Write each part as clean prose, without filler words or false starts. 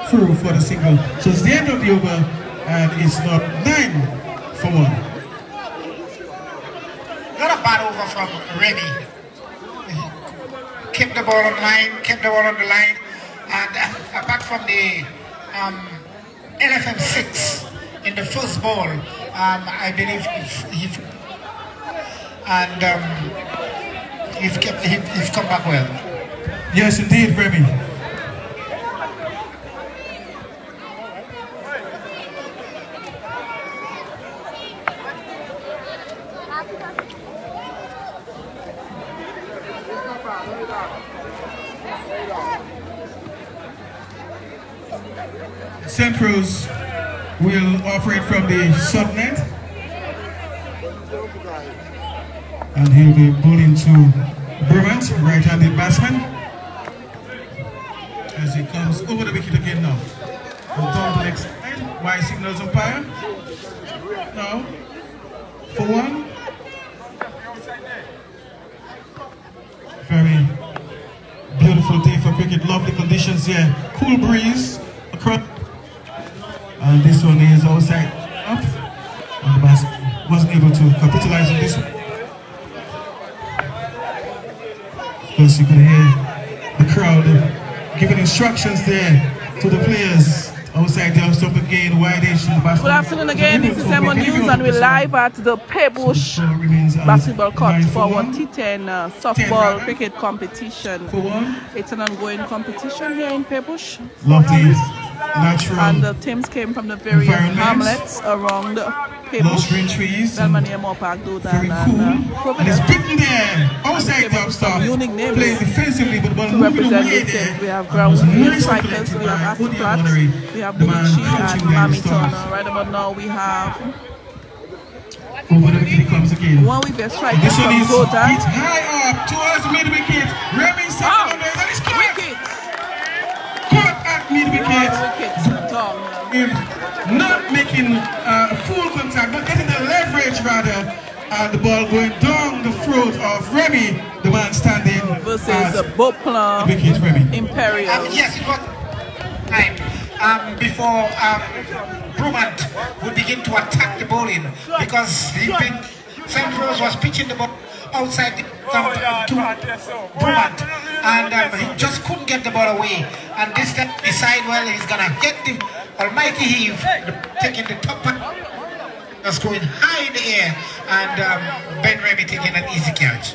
through for the single. So it's the end of the over, and it's not 9 for 1. Not a bad over from Remy. Kept the ball on the line, and apart from the LFM 6 in the first ball, I believe he's come back well. Yes, indeed, Remy. St. Rose will operate from the subnet, and he'll be bowling to Brumant, right-handed batsman, as he comes over the wicket again now. Down to the next side. Why signals umpire? No. For 1. Very beautiful day for cricket. Lovely conditions here. Cool breeze across. And this one is outside up. And the batsman wasn't able to capitalize on this one. Of course, you could hear the crowd giving instructions there to the players outside the off-stump again. Why they should batsman. Good afternoon again. This is Emonews, and we're live at the Paix basketball court for our T10 softball cricket competition. It's an ongoing competition here in Paix. Lovely, natural. And the teams came from the various hamlets around Paix. Green trees. Belmania, Moorpark, Dodan, and Providence. And it's bitten there outside the off-stump. Playing defensively, but the ball moving away there. We have ground cyclists, we have Aston Flats, we have Bouche and Mammy Turner. Right about now we have over the wicket comes again. One wicket strike this one from is Dodan. It's high up towards the mid-wicket. Remy second on there. That is caught. Caught at mid-wicket. If not making full contact, but getting the leverage rather, and the ball going down the throat of Remy, the man standing versus the Boplan Imperial. Yes, it was time before Brumant would begin to attack the bowling, because St. Rose was pitching the ball outside the to Brumant, and he just couldn't get the ball away. And this time decide, well, he's gonna get the almighty heave, taking the top one, just going high in the air, and Ben Remy taking an easy catch.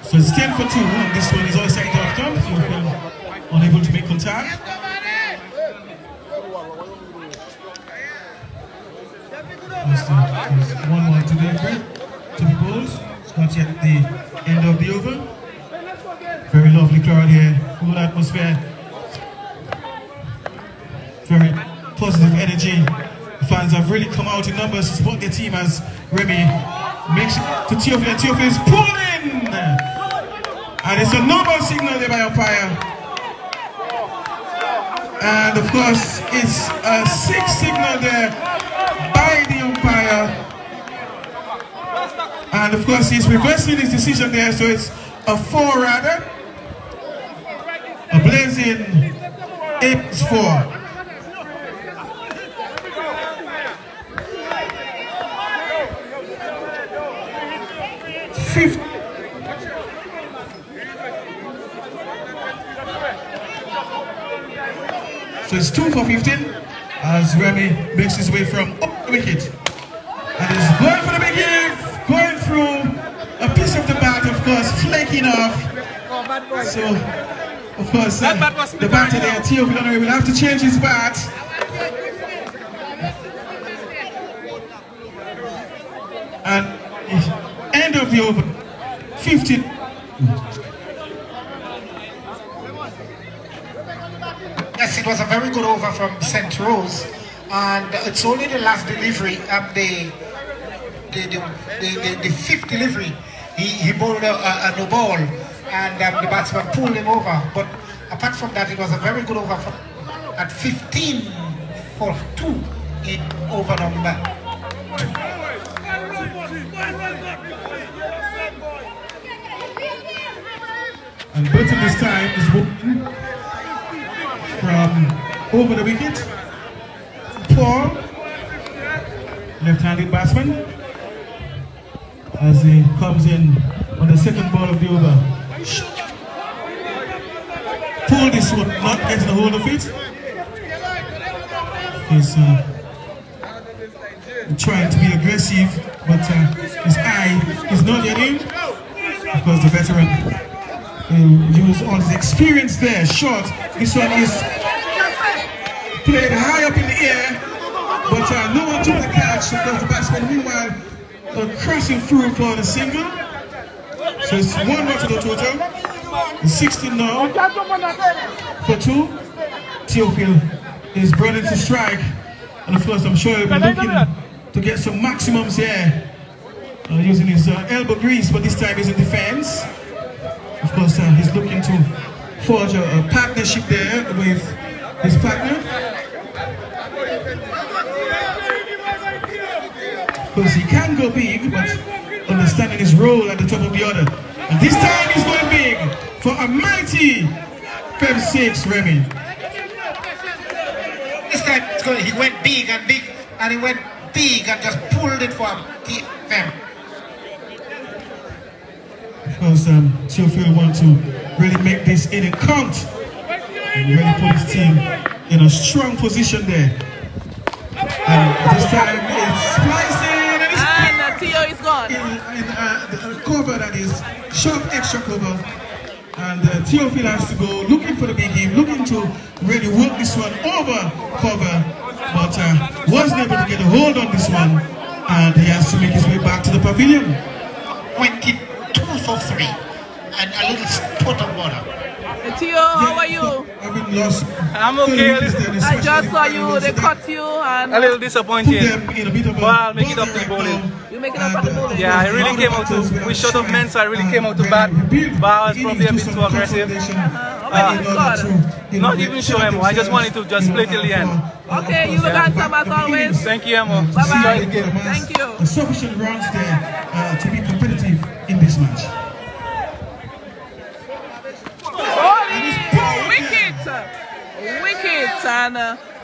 So it's 10 for 2. This one is outside the off-stump. Unable to make contact. There's 1 more to be bowled. It's not yet the end of the over. Very lovely crowd here. Cool atmosphere. Very positive energy. The fans have really come out in numbers to support their team as Remy makes it to Theophil, and Theophil is pulling! And it's a no-ball signal there by umpire. And of course, it's a 6 signal there by the umpire. And of course, he's reversing his decision there, so it's a 4 rather. A blazing 8-4. So it's 2 for 15 as Remy makes his way from up the wicket. And he's going for the big hit, going through a piece of the bat, of course, flaking off. So, of course, the batter there, Theophil, will have to change his bat. And end of the over, 15. Yes, it was a very good over from St. Rose, and it's only the last delivery, the fifth delivery, he bowled a no ball, and the batsman pulled him over. But apart from that, it was a very good over at 15 for 2 in over number 2. And Burton this time is moving from over the wicket. Paul, left-handed batsman, as he comes in on the second ball of the over. Pull this one, not getting a hold of it. He's trying to be aggressive, but his eye is not yet in. Of course, the veteran will use all his experience there. Short. This one is played high up in the air, but no one took the catch because the batsman meanwhile crossing through for the single. So it's 1 more to the total. It's 16 now for 2. Theophil is brought into strike, and of course I'm sure he'll be looking to get some maximums here using his elbow grease, but this time he's in defense. Of course he's looking to forge a partnership there with his partner. Of course he can go big, but understanding his role at the top of the order. And this time he's going big for a mighty Paix 6, Remy. This time he went big, and he went big and just pulled it for T10. Of course, Theophil wants to really make this inning count and really put his team in a strong position there. And this time it's splicing and Theo is gone. In the cover that is short extra cover. And Theophil has to go looking for the big game, looking to really work this one over cover, but wasn't able to get a hold on this one, and he has to make his way back to the pavilion. Went in 2 for 3 and a little spot of water. Theo, how are you? I've been lost. I'm okay. I just saw you, they cut you, and a little disappointed. But I'll make it up to bowling. You make it up at the bowling? Yeah, I really came out to, we short of men, so I really came out to bat. But I was probably a bit too aggressive. Not even sure, Emo. I just wanted to just play till the end. Okay, you look handsome as always. Thank you, Emo. Bye-bye. Thank you. Sufficient runs there to be competitive in this match. Wicket and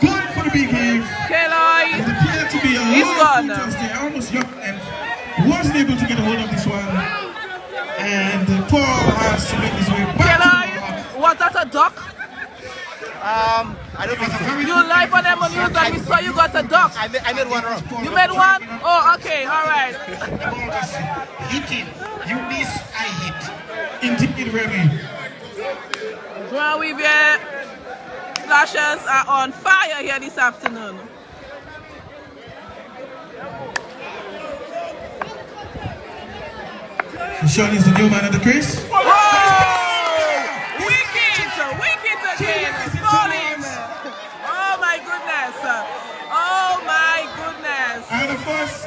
going for the big heave. Kelly, he's gone. Almost young and wasn't able to get a hold of this one. And Paul has to make his way back. Kelly, was that a duck? I don't think so. You live on Emonews and we saw you got a duck. I made one wrong. You made one? Oh, okay, alright. Hit it. You miss, I hit. Indeed, Remy. Well, we've Slashers are on fire here this afternoon. So Sean is the new man at the crease. Oh! Wicket again. Falling. Oh my goodness. Oh my goodness. And of course,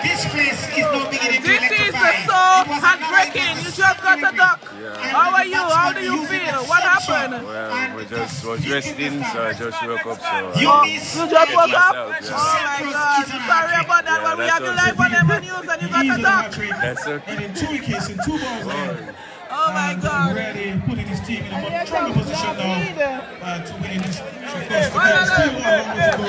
this place is not beginning to this is so heartbreaking. You just got a duck. How are you? How do you feel? What happened? Well, we just was resting, so I just woke up. So you just woke up? Yeah. Oh my God! Sorry about that, but we have you live on Emonews and you got a duck. That's okay. And in 2 wickets, in 2 balls there. Oh my God! Already putting his team in a much stronger position now to win this. Of course, there's still a long way to go.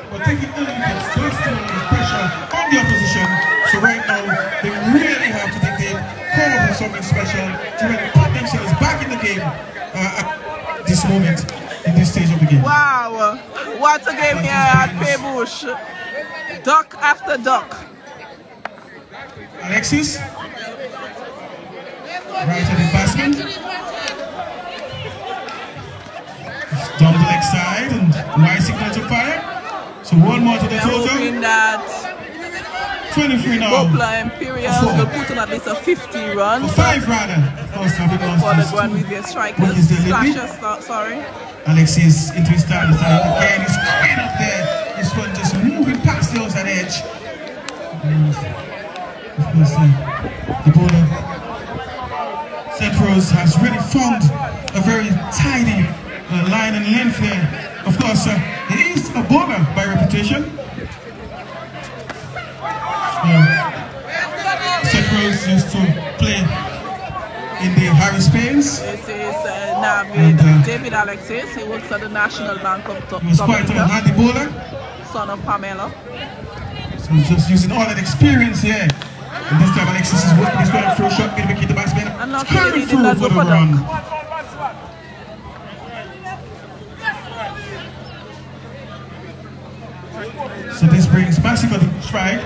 But taking early wickets, there's still a little pressure on the opposition. So right now, they really have to come up with something special to really put themselves back in the game at this moment, in this stage of the game. Wow, what a game here at Paix. Duck after duck. Alexis, right-handed batsman. Down the leg side and right signal to fire. So 1 more to the total. Hoping that 23 now. Bopla Imperials will put on at least a 50 runs. 5 rather. For the Grand Rivier Strikers. Slashers, sorry. Alexis into his start. Again, he's straight up there. This one just moving past the outside edge. And of course, the bowler, St. Rose, has really found a very tidy line and length there. Of course, he is a bowler by reputation. St. Rose used to play in the Harris Pains. This is David Alexis. He works at the National Bank of He was quite a handy bowler. Son of Pamela. So he's just using all that experience here. And this time Alexis is working his way up for a shot, mid-wicket, the batsman. And not carrying really through for the run. So this brings Massive to strike.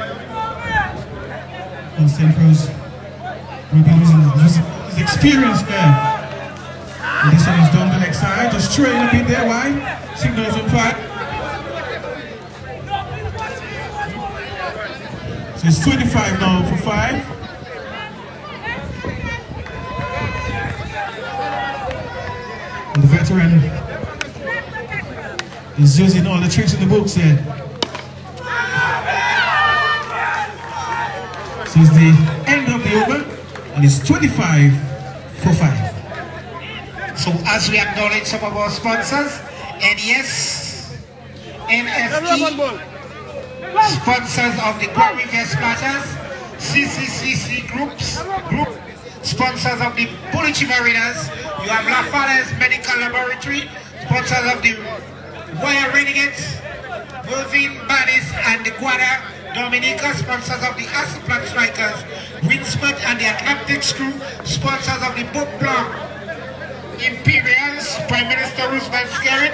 And Central's will be losing his experience there. And this one is down the leg side, just straight a bit there. Why? Signals on fire. So it's 25 now for 5. And the veteran is using all the tricks in the books here. So it's the end of the over, and it's 25 for 5. So as we acknowledge some of our sponsors, NES, NFE, sponsors of the Grammy Fest Splatters, CCCC Group, sponsors of the Bullichi Mariners, you have La Falaise Medical Laboratory, sponsors of the Wire Renegades, Moving Baddies and the Guada Dominica, sponsors of the Asaplan Strikers, Winsmith and the Atlantic Crew, sponsors of the Book Blog, Imperials, Prime Minister Roosevelt Skerritt,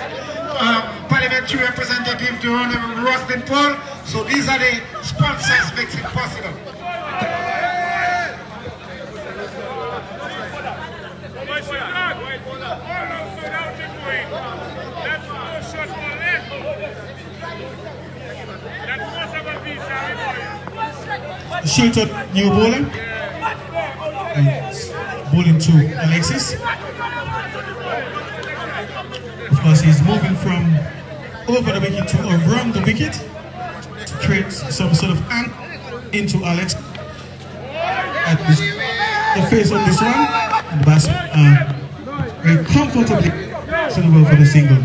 Parliamentary Representative Jerome Roslyn Paul. So these are the sponsors makes it possible. Sheltered new bowler. Bowling to Alexis. Of course, he's moving from over the wicket to around the wicket to create some sort of angle into Alex. At the face of this one, and the batsman very comfortably suitable for the single.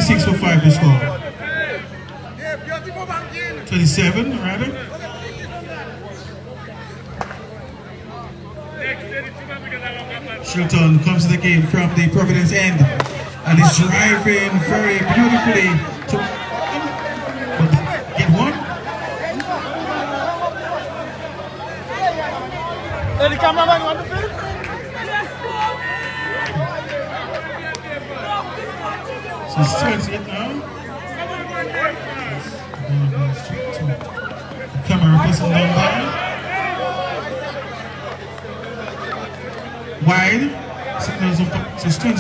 6 for 5 to score. 27 rather. Shilton comes to the game from the Providence end and is driving very beautifully to get one. The cameraman want to film? So it's 28 now. The camera person down there. Wide. Signals up. So it's 29.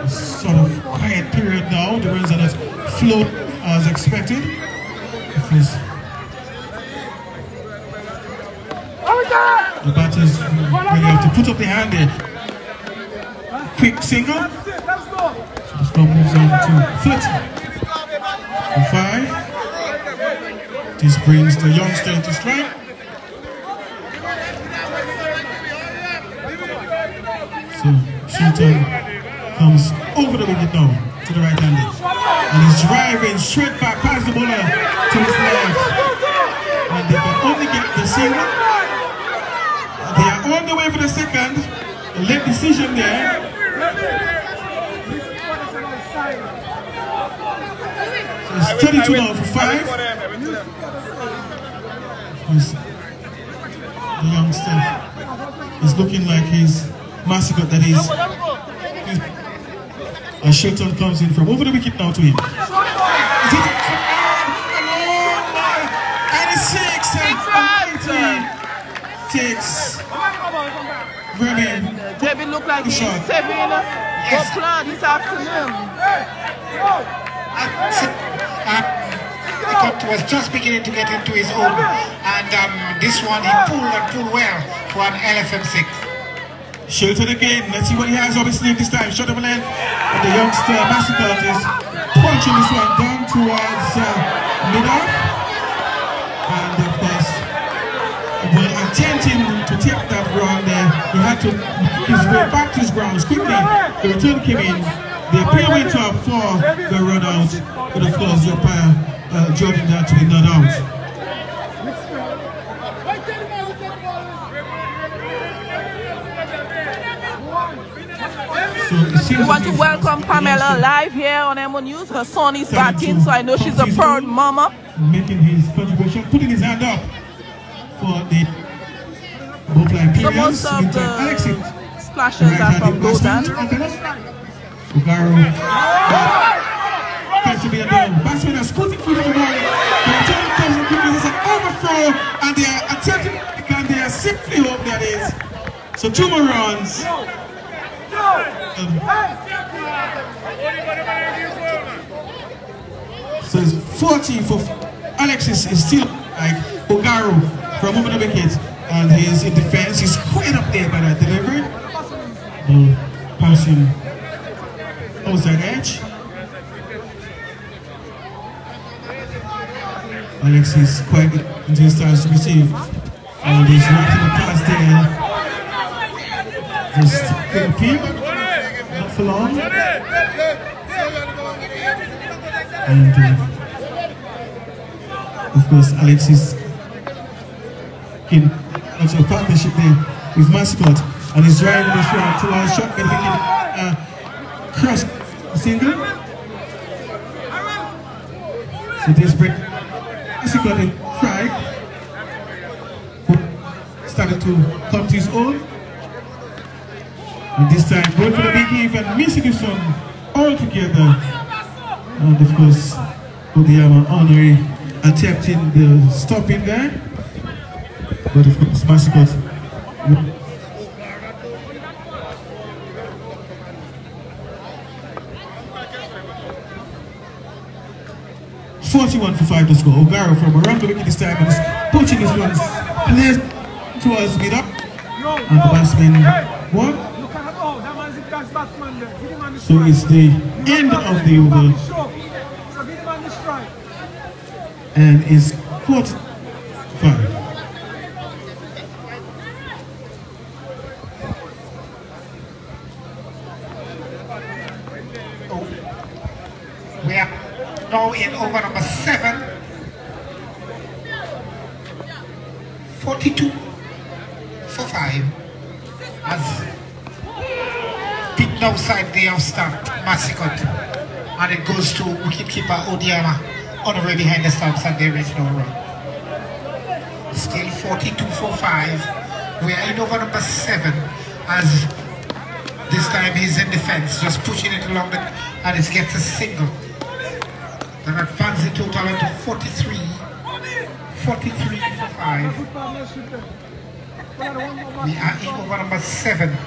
Sort of quiet period now. The runs are not flow as expected. The batters really have to put up the hand there. Quick single. So the score moves on to 30 for 5. This brings the youngster into strike. So Shilton comes over the wicket now to the right handed. And he's driving straight back past the bowler to his left. And they can only get the single. They are on the way for the second. A late decision there. So it's 32 now for 5. The youngster is looking like he's massacred that he's as Shilton comes in from over the wicket now to him. Is it? And it's 6 and 80 takes Remy. David looked like he's 7 for plan this afternoon. The cut was just beginning to get into his own, and this one he pulled well for an LFM6. Shilton again. Let's see what he has on his sleeve this time. Shot of a length. And the youngster Massacre is punching this one down towards mid-off. And of course, while attempting to take that ground there, he had to his way back to his grounds quickly. The return came in The appeal went up for the run out, but of course the umpire judging that to be not out. We want to welcome Pamela live here on Emonews. Her son is batting, so I know she's a proud mama. Making his contribution, putting his hand up for the both line players. So most of the splashes are from those hands. Ugaro. Tries to be a down. Batsman has scooted through the ball. The return comes quickly. There's an overthrow, and they are attempting and they are simply hope that is. So 2 more runs. So it's 40 for Alexis is still like Ugaro for a moment of wicket, and he's in defense. He's quite up there by that delivery. Passing outside edge. Alexis quite into his stance to receive. And he's knocking the pass there. Just good appeal. Not for long. And of course Alexis in actual partnership there with Mascot, and he's driving this round to our shot, and he can cross single. So this break Mascot and Craig started to come to his own, and this time going for the big heave and missing this one all together. And of course Odiyama Honorary attempting the stop in there, but of course Mascot 41 for 5 to score. Ugaro from around the wicket this time and is pushing his runs. Plays towards mid up, and the batsman won. So it's the end of the over, and it's 45. We are now in over number 7. 42 for 5. As beaten outside the off-stump, Mascot. And it goes to wicketkeeper Odiyama on the way behind the stumps, and there is no run. Still 42 for 5. We are in over number 7 as this time he's in defense, just pushing it along the, and it gets a single. That advances the total into 43 for 5. We are in over number 7.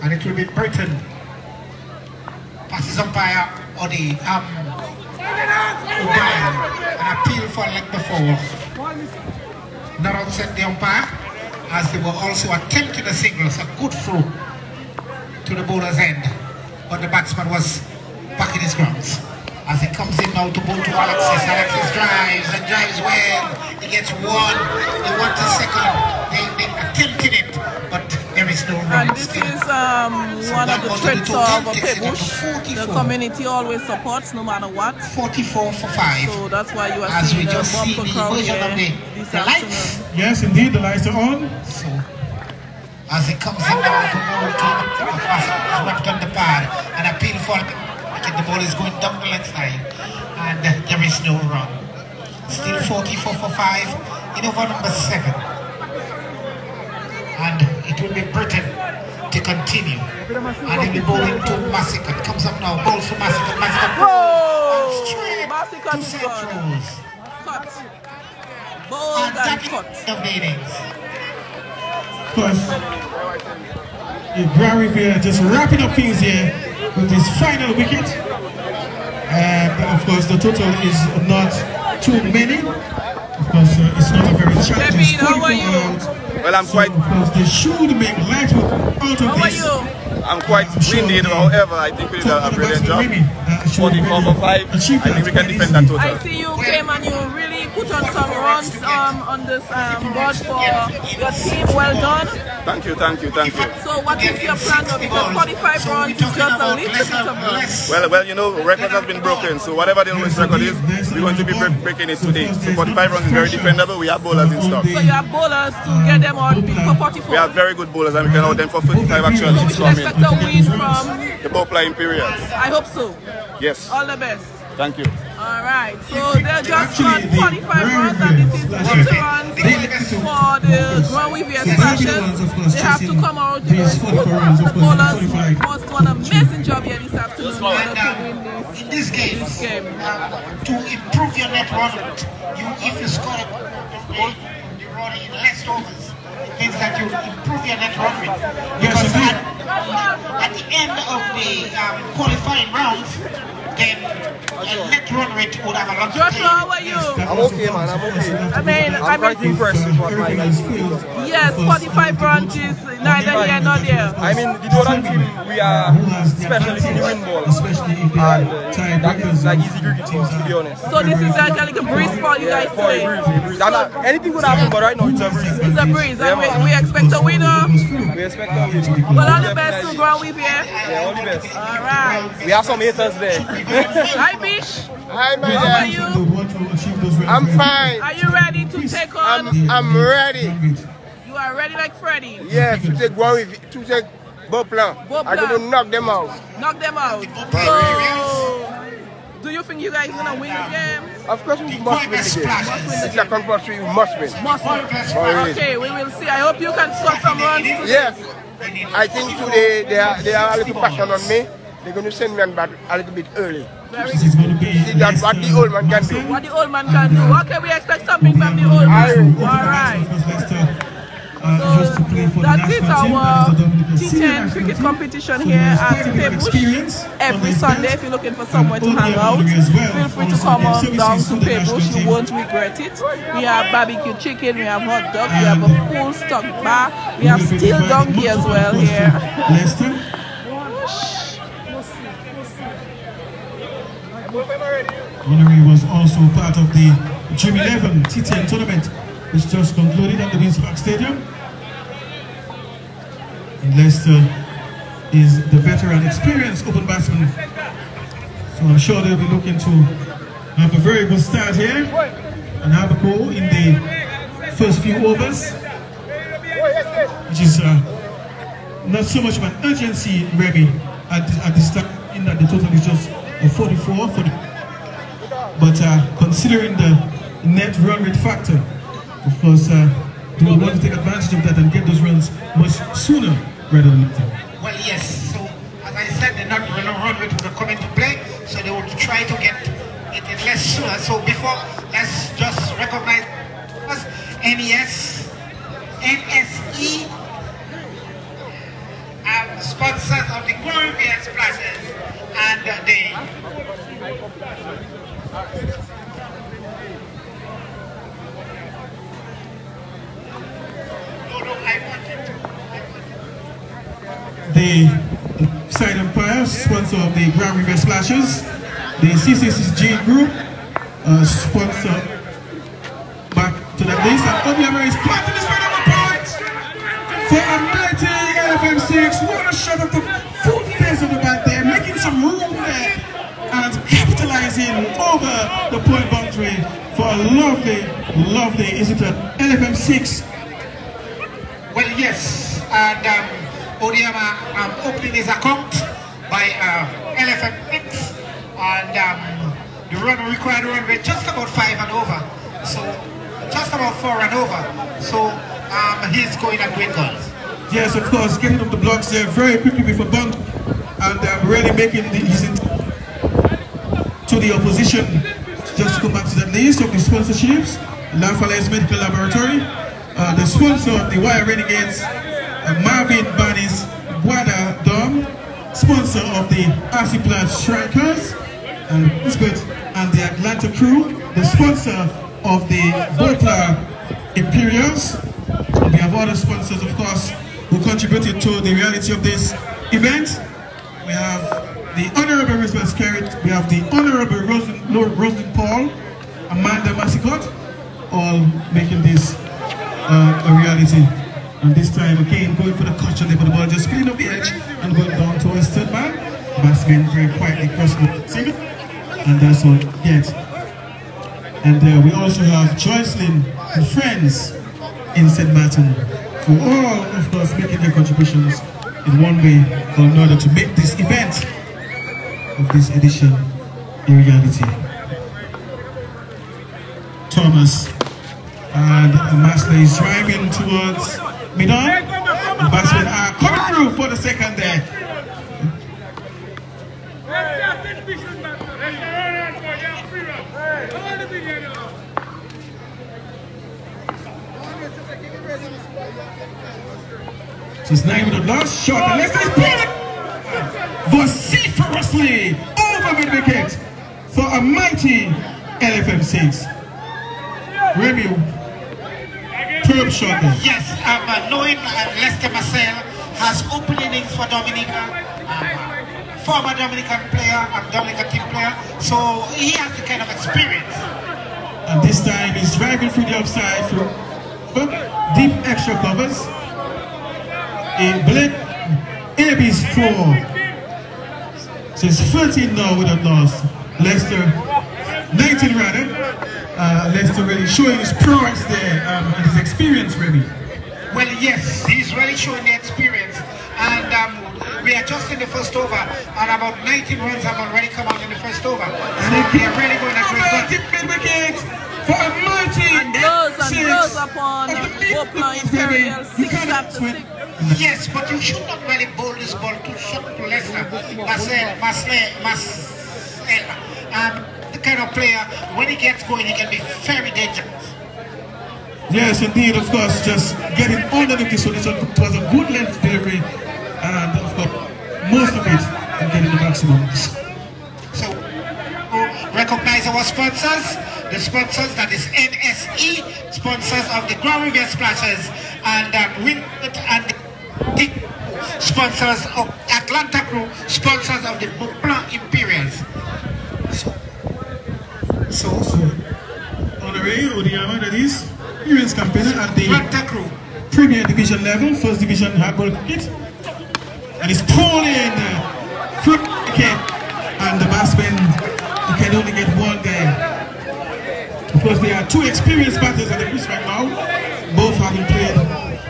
And it will be Britain. Passes umpire Odi O'Brien. An appeal for leg before. Not outside the umpire, as they were also attempting a single. So good throw to the bowler's end. But the batsman was back in his grounds. As he comes in now to bowl to Alexis. Alexis drives and drives well. He gets 1. They want a second. They attempted it, but there is no run. And this is one of the tricks of Paix. The community always supports no matter what. 44 for 5. So that's why you are as seeing we just see bumper the crowd version here of the lights. Yes, indeed, the lights are on. So, as he comes in now to bowl to swept on the pad, an appeal for the ball is going down the left side, and there is no run. Still 44 for 5 in over number 7, and it will be Britain to continue, and he'll be bowling to Mascot. Comes up now, balls to Mascot. Whoa! Straight Mascot to centrals. Cut. Bold and cut. Of the innings. Of course, Grand Riviere just wrapping up things here with his final wicket. And of course, the total is not too many. Of course, it's not a very challenging score. Well, I'm quite. So, of course, they should make light out of this. I'm quite winded, however, I think we did a brilliant job. 44 for 5. I think we can defend that total. I see you came and you really put on some runs on this board for your team. Well done. Thank you, thank you, thank you. So what is your plan now? Because 45 runs is just a little bit of runs. Well, you know, records have been broken, so whatever the lowest record is, we're going to be breaking it today. So 45 runs is very defendable. We have bowlers in stock. So you have bowlers to get them on for 44? We have very good bowlers and we can hold them for 45 actually. So we should expect a win from the bowler Imperials. I hope so. Yes. All the best. Thank you. Alright, so they just got 45 runs and this is veterans for the ground with your splashes. They have to come out. The bowlers must do an amazing job here this afternoon in order to win this. In this game, to improve your net run rate, if you score a goal, you run in less overs. It means that you improve your net run rate. Because at the end of the qualifying rounds, then net run rate would have a lot to play. Joshua, how are you? I'm okay, man. I'm okay. I mean, I'm quite impressed with what my guys do. Yes, 45 branches, neither here nor there. I mean, the Jordan team, we are specialists in the win ball. And that is like easy cricket teams, to be honest. So this is like a breeze for you guys today? For a breeze. Anything could happen, but right now it's a breeze. It's a breeze. And we expect a winner. We expect a winner. Well, all the best to ground with here. Yeah, all the best. Alright. We have some haters there. Hi, Bish. Hi, my How are you? I'm fine. Are you ready to take on? I'm ready. You are ready like Freddy? Yes, to take one with, to take Boplan. I'm going to knock them out. Knock them out. So, do you think you guys are going to win the game? Of course we must win the game. It's a compulsory, we must win. Must win. Okay, we will see. I hope you can score some runs today. Yes. I think today they are a little passion on me. They're going to send me back a little bit early. Very good. See that what the old man can do. What the old man can do. Okay, we expect something from the old man. Alright. So that's it, our T10 cricket competition here at Paix every Sunday. If you're looking for somewhere to hang out, feel free to come on down to Paix. You won't regret it. We have barbecue chicken, we have hot dog, we have a full stock bar, we have steel donkey as well here. Honorary was also part of the Dream 11 T10 tournament, which just concluded at the Queen's Park Stadium. And Leicester is the veteran, experienced open batsman. So I'm sure they'll be looking to have a very good start here and have a goal in the first few overs, which is not so much of an urgency, Remy, at this time, in that the total is just 44 for the. But considering the net run rate factor, of course, they will want to take advantage of that and get those runs much sooner rather than later. Well, yes. So, as I said, the net run rate will come into play, so they will try to get it less sooner. So, before, let's just recognize NES, NSE, sponsors of the glorious prizes, and the. The side umpire, sponsor of the Grand River Splashes, the CCCG group, sponsor back to that list, and Obiama is planting the side of the point for a mighty LFM6. What a shot of the full face of the bat there, making some room there and capitalizing over the point boundary for a lovely, is it an LFM6? Well, yes, and Odiama opening his account by LFM6, and the required run rate just about 5 and over, so just about 4 and over, so he's going at great guns. Yes, of course, getting off the blocks there very quickly before bunt, and really making his to the opposition. Just to come back to that list of the sponsorships, Lafayette Medical Laboratory, the sponsor of the Wire Renegades, Marvin Barnes Guada Dom, sponsor of the Arciplat Strikers, and the Atlanta Crew, the sponsor of the Bopla Imperials. We have other sponsors, of course, who contributed to the reality of this event. We have the Honorable Elizabeth Skerritt, we have the Honorable Rosalind Paul, Amanda Massicott, all making this a reality. And this time again, going for the caution there, but the ball just spinning up the edge and going down towards third man. Batsman very quietly crossing the and that's all get. And we also have Joycelyn and friends in St. Martin, for all of us making their contributions in one way or another to make this event of this edition a reality. Thomas and the master is driving towards mid-on. The batsmen are coming through for the second there. So it's 9 minutes lost, shot, and let's pull it vociferously over mid-wicket for a mighty LFM 6. Remy, curb shot there. Yes, knowing Lester Marcel has open innings for Dominica, former Dominican player and Dominican team player, so he has the kind of experience. And this time he's driving through the offside through deep extra covers. In Blake, AB's 4. So it's 13 now with a loss. Leicester, 19 rather. Leicester really showing his prowess there and his experience really. Well, yes, he's really showing the experience. And we are just in the first over, and about 19 runs have already come out in the first over. And they are really going to deep mid-wicket for a mighty and blows upon Opla Imperial 6-6. Yes, but you should not really bowl this ball too short to Leicester. The kind of player, when he gets going, he can be very dangerous. Yes, indeed, of course, just getting underneath this one. It was a good length delivery, and of course, most of it, and getting the maximum. So, recognize our sponsors. The sponsors, that is NSE, sponsors of the Grand Riviera Splashes, and Winwood and the sponsors of Atlanta Crew, sponsors of the Bouche Imperials. So Honoré Odiyama, that is experienced campaigner at the Atlanta Crew Premier Division level, First Division hardball cricket, and he's pulling through the wicket, and the batsman can only get one there. Of course, there are two experienced batters at the crease right now, both having played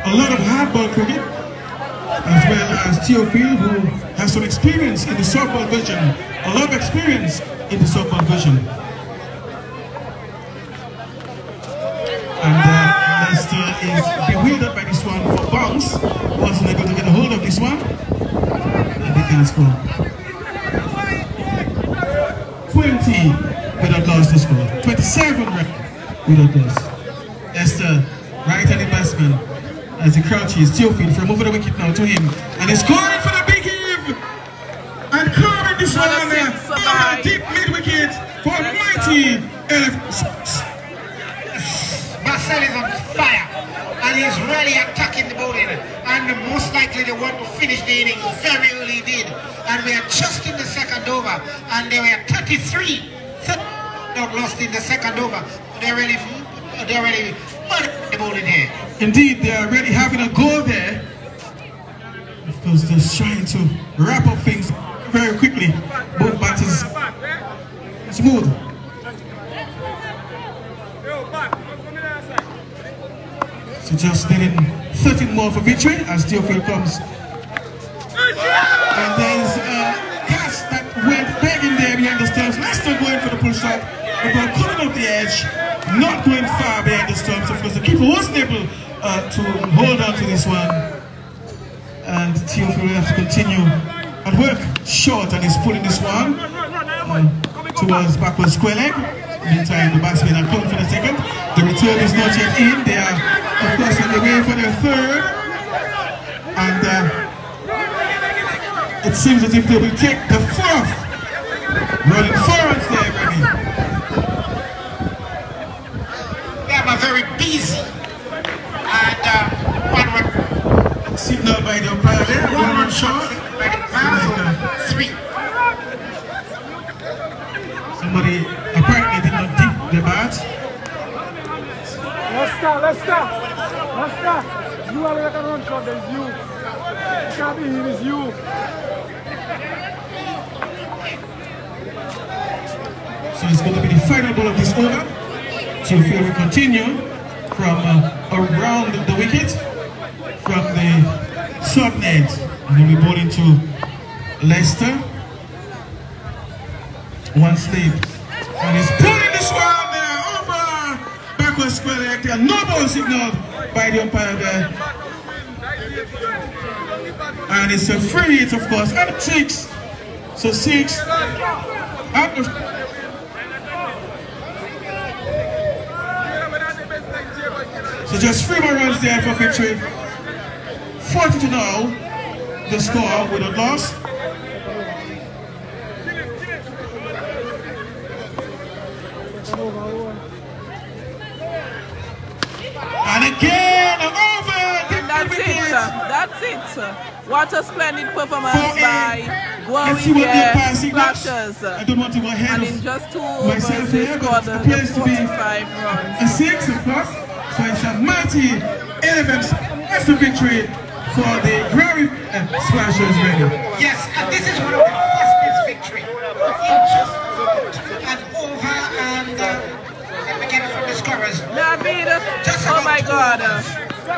a lot of hardball cricket, as well as Theophile, who has some experience in the softball version, a lot of experience in the softball version. And Leicester is bewildered by this one for bounce, wasn't able to get a hold of this one, and they can score. 20 without loss to score. 27 without loss. Leicester, right-handed batsman, as he crouches, Theophile from over the wicket now to him, and he's scoring for the big heave, and carving this one on there, over deep mid-wicket for a mighty LF6. Marcel is on fire, and he's really attacking the bowling, and most likely they want to finish the innings very early did, and we are just in the second over, and they were 33 not lost in the second over. They're really murdering the bowling here. Indeed, they are really having a go there. Of course, just trying to wrap up things very quickly. Both batters smooth. So just needing 13 more for victory as Theophile comes. And there's a catch that went begging there behind the stumps. Leicester going for the pull shot. The ball coming off the edge, not going far behind the stumps. Of course, the keeper wasn't able to hold on to this one. And Theophile will have to continue and work short, and he's pulling this one towards backward square leg. Meantime, the batsmen are coming for the second. The return is not yet in. They are, of course, on the way for their third. And it seems as if they will take the fourth. Running forwards there, Remy. They are very busy. And one run signal by the umpire there. One run short. Three. Somebody apparently did not dip the bat. Lester. You are like a run shot, there's you. It can't be him, it's you. So it's going to be the final ball of this over. So if we continue from around the wicket, from the sub-net, and then we ball into Leicester. One slip. And he's pulling this one over backward square leg there. No ball signaled by the umpire there. And it's a free hit, of course, and 6. So 6 out of. So just 3 more runs there for victory. 40 to now, the score without loss. And again, over! That's it, sir. What a splendid performance by Guavier Splashers. I don't want to go ahead. And in just 2 overs, they scored the 45 runs. A 6, of course. So it's a mighty 11th. That's the victory for the Guavier Splashers ready. Yes, and this is one of the fastest victories. Just and over, and let me get it from the scorers. David, oh my God.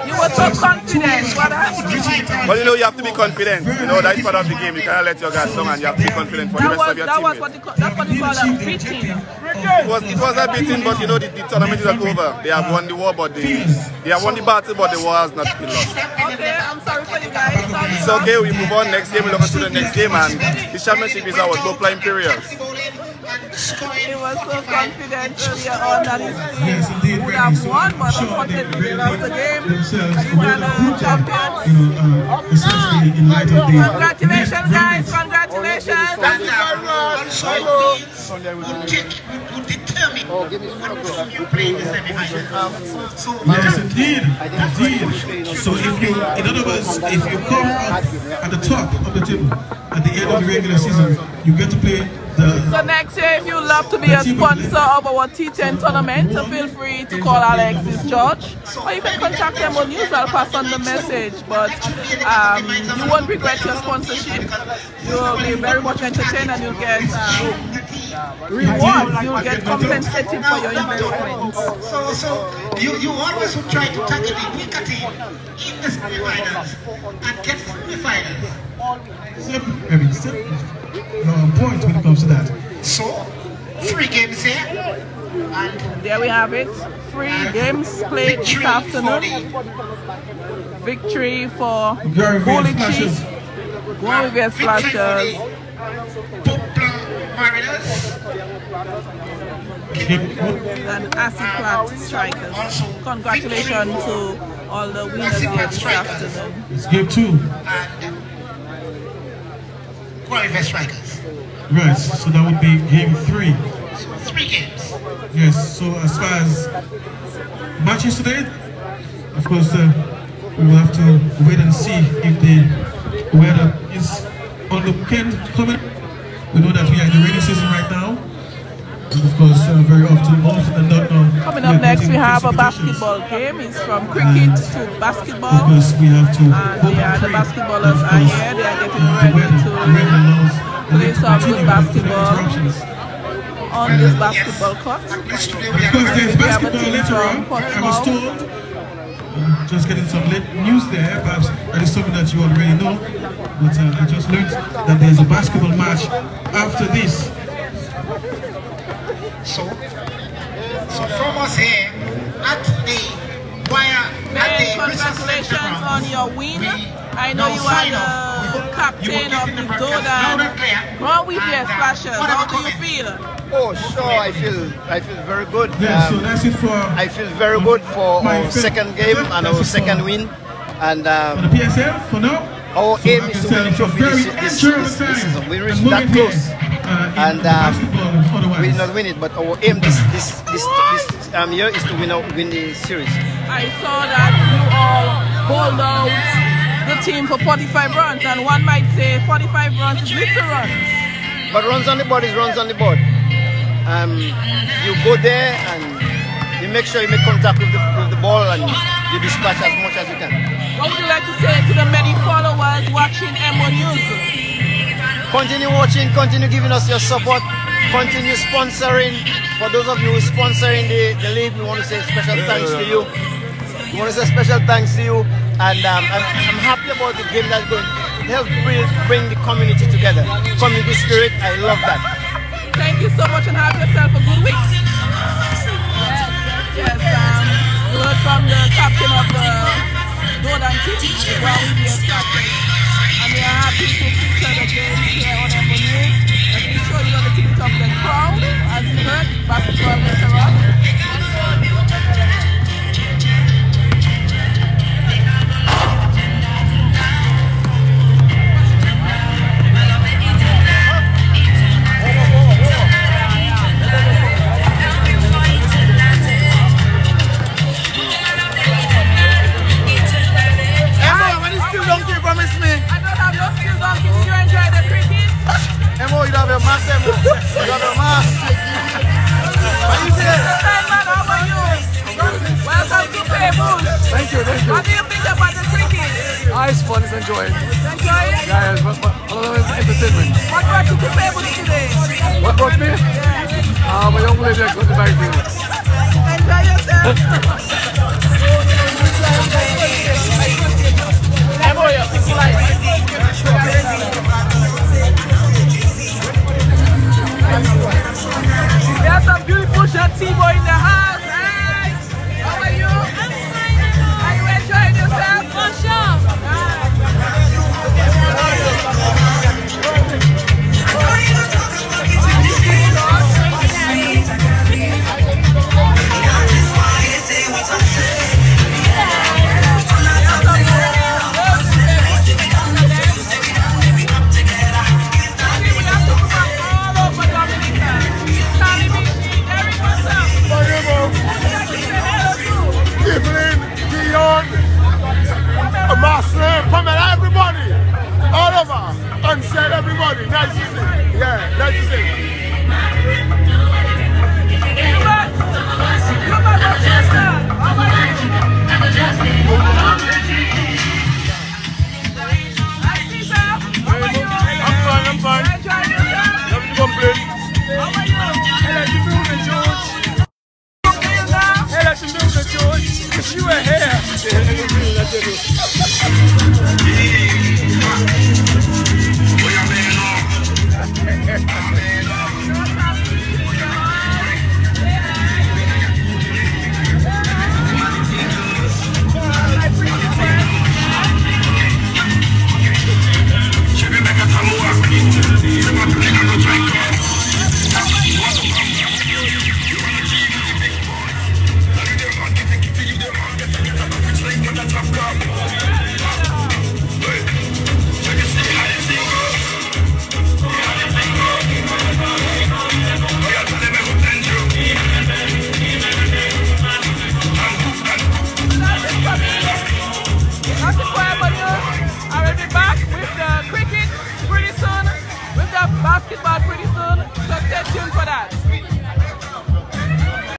You were so confident. What happened? Well, you know, you have to be confident. You know, that's part of the game. You cannot let your guys down, and you have to be confident for the rest of your teammates. That's what you call a beating. It was a beating, but you know, the tournament is not over. They have won the war, but they have won the battle, but the war has not been lost. Okay, I'm sorry for you guys. It's okay, we move on next game, we look into the next game, and the championship is our top line period. He was so confident earlier on that his team would have won, but unfortunately they lost the game. He's a champion. Especially in light of the... Congratulations, guys! Congratulations! Would determine what you play in the semi-finals. Yes, indeed. So if you, in other words, if you come up at the top of the table at the end of the regular season, you get to play the... So next year, if you love to be a sponsor of our T10 tournament, feel free to call Alexis George, or you can contact Emonews. I'll pass on the message. But you won't regret your sponsorship. You'll be very much entertained, and you'll get rewards. You'll get compensated for your investment. So you always would try to target the weaker team in the semi-finals and get semi-finals. Point when it comes to that. So 3 games here, and there we have it. 3 games played this afternoon. Victory for Guavier Splashers. And Acid Strikers. Congratulations to all the winners here this afternoon. It's game 2. And Guavier Strikers. Right, so that would be game 3. So 3 games. Yes, so as far as matches today, of course, we will have to wait and see if the weather is on the weekend coming. We know that we are in the rainy season right now. And of course, very often not now. Coming up next, we have a basketball game. It's from cricket to basketball. Because we have to the basketballers are here. They are getting ready to play some good basketball on this basketball court. Because there's basketball later on, I was told. Just getting some late news there, perhaps that is something that you already know. But I just learned that there's a basketball match after this. So from us here at the wire, congratulations on your win. I know you are the captain of the Dodan Guavier Splashers. How do you feel? Oh, sure, I feel very good. Yeah, so that's it for... I feel very good for our second game and our second win. And for the PSL, for now, our aim is to win the trophy this season. We reached that close. And we did not win it, but our aim this year is to win the series. I saw that you all bowled out the team for 45 runs, and one might say 45 runs is little runs. But runs on the board is runs on the board. You go there and you make sure you make contact with the ball and you dispatch as much as you can. What would you like to say to the many followers watching Emonews? Continue watching, continue giving us your support, continue sponsoring. For those of you who are sponsoring the league, we want to say special thanks to you. We want to say special thanks to you, and I'm happy about the game that's going to help bring the community together. Community spirit, I love that. Thank you so much and have yourself a good week. Yes, we heard from the captain of the Northern team, captain, and we are happy to feature the game here on Emonews. And we show you on the keep it up the crowd, as you heard, basketball later on. Emo, you have a mass, Emo. You have a mass. What do you say? How are you? Welcome to Paix. Thank you, thank you. What do you think about the cricket? It's fun, it's enjoying. Enjoy it? Yeah, it's entertainment. What brought you to Paix today? What brought me? My young lady got the bag. Enjoy yourself.